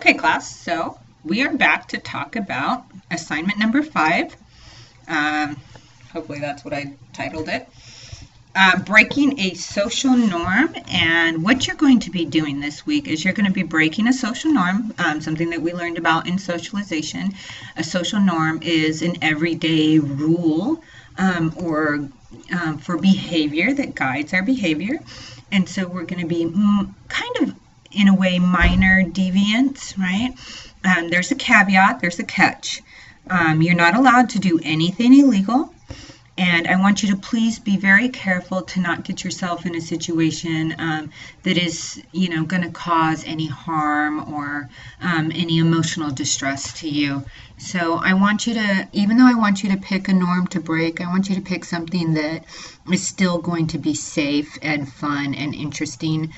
Okay, class, so we are back to talk about assignment number 5. Um, Hopefully that's what I titled it. Breaking a social norm. And what you're going to be doing this week is you're going to be breaking a social norm, something that we learned about in socialization. A social norm is an everyday rule or for behavior that guides our behavior. And so we're going to be kind of, in a way, minor deviants, right? There's a caveat, there's a catch. You're not allowed to do anything illegal. And I want you to please be very careful to not get yourself in a situation that is, going to cause any harm or any emotional distress to you. So I want you to, even though I want you to pick a norm to break, I want you to pick something that is still going to be safe and fun and interesting.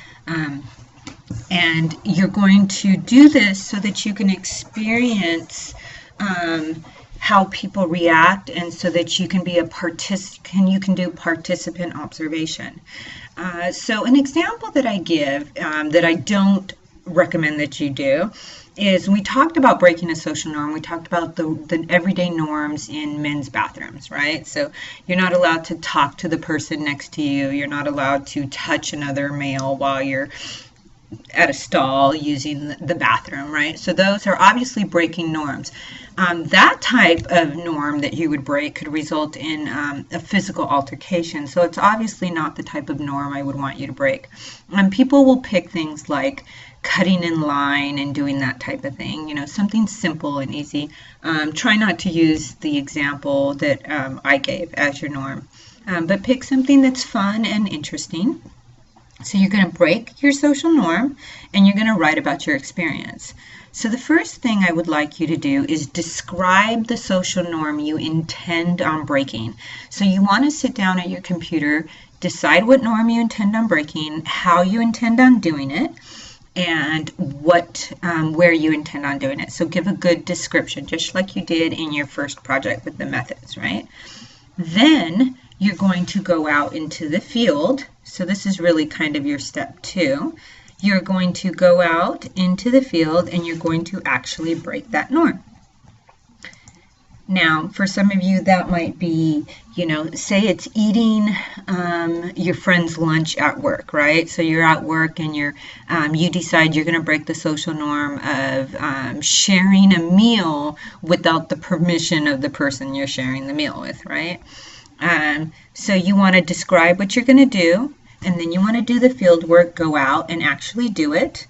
And you're going to do this so that you can experience how people react, and so that you can be a participant. You can do participant observation. So an example that I give that I don't recommend that you do is, we talked about breaking a social norm. We talked about the everyday norms in men's bathrooms, right? So you're not allowed to talk to the person next to you. You're not allowed to touch another male while you're at a stall using the bathroom, right? So those are obviously breaking norms. That type of norm that you would break could result in a physical altercation. So it's obviously not the type of norm I would want you to break. People will pick things like cutting in line and doing that type of thing, something simple and easy. Try not to use the example that I gave as your norm, but pick something that's fun and interesting. So you're going to break your social norm, and you're going to write about your experience. So the first thing I would like you to do is describe the social norm you intend on breaking. So you want to sit down at your computer, decide what norm you intend on breaking, how you intend on doing it, and where you intend on doing it. So give a good description, just like you did in your first project with the methods, right? Then you're going to go out into the field. So this is really kind of your step 2. You're going to go out into the field, and you're going to actually break that norm. Now, for some of you, that might be, say it's eating your friend's lunch at work, right? So you're at work, and you decide you're going to break the social norm of sharing a meal without the permission of the person you're sharing the meal with, right? So you want to describe what you're going to do, and then you want to do the field work, go out and actually do it.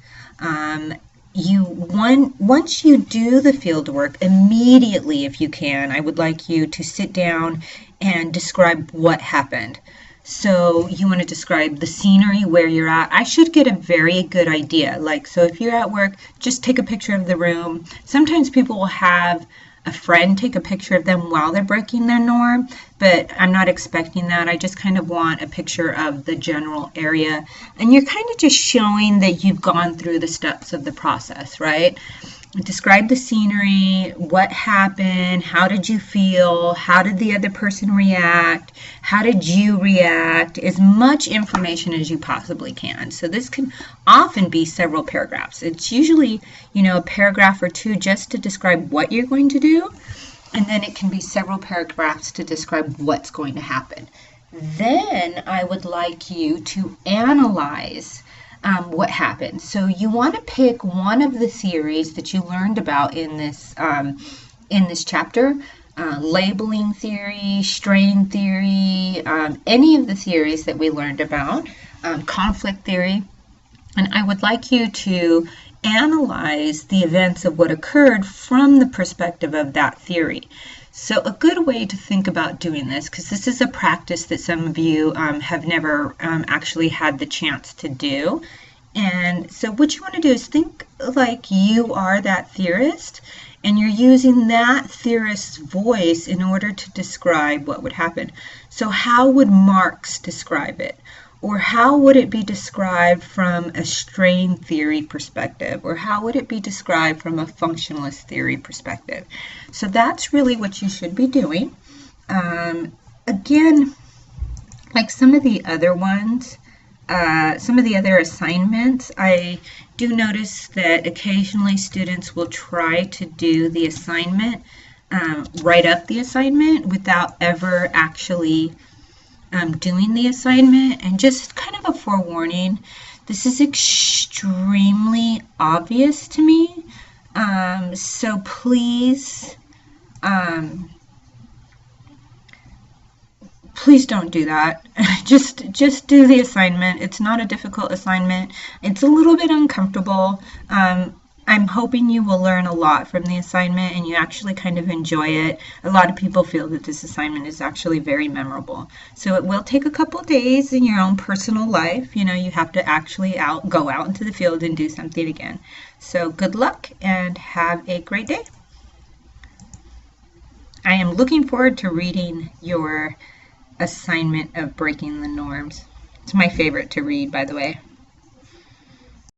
Once you do the field work, immediately, if you can, I would like you to sit down and describe what happened. So you want to describe the scenery, where you're at. I should get a very good idea. So if you're at work, just take a picture of the room. Sometimes people will have a friend take a picture of them while they're breaking their norm, but I'm not expecting that. I just kind of want a picture of the general area, and you're kind of just showing that you've gone through the steps of the process, right? Describe the scenery, what happened, how did you feel, how did the other person react, how did you react, as much information as you possibly can. So this can often be several paragraphs. It's usually, a paragraph or two just to describe what you're going to do, and then it can be several paragraphs to describe what's going to happen. Then I would like you to analyze what happened. So you want to pick one of the theories that you learned about in this chapter, labeling theory, strain theory, any of the theories that we learned about, conflict theory, and I would like you to analyze the events of what occurred from the perspective of that theory. So a good way to think about doing this, because this is a practice that some of you have never actually had the chance to do. And so what you want to do is think like you are that theorist, and you're using that theorist's voice in order to describe what would happen. So how would Marx describe it? Or how would it be described from a strain theory perspective? Or how would it be described from a functionalist theory perspective? So that's really what you should be doing. Again, like some of the other ones, some of the other assignments, I do notice that occasionally students will try to do the assignment, write up the assignment without ever actually doing the assignment. And just kind of a forewarning, this is extremely obvious to me. So please, please don't do that. just do the assignment. It's not a difficult assignment. It's a little bit uncomfortable. I'm hoping you will learn a lot from the assignment and you actually kind of enjoy it. A lot of people feel that this assignment is actually very memorable. So it will take a couple days in your own personal life. You know, you have to actually go out into the field and do something again. So good luck and have a great day. I am looking forward to reading your assignment of breaking the norms. It's my favorite to read, by the way.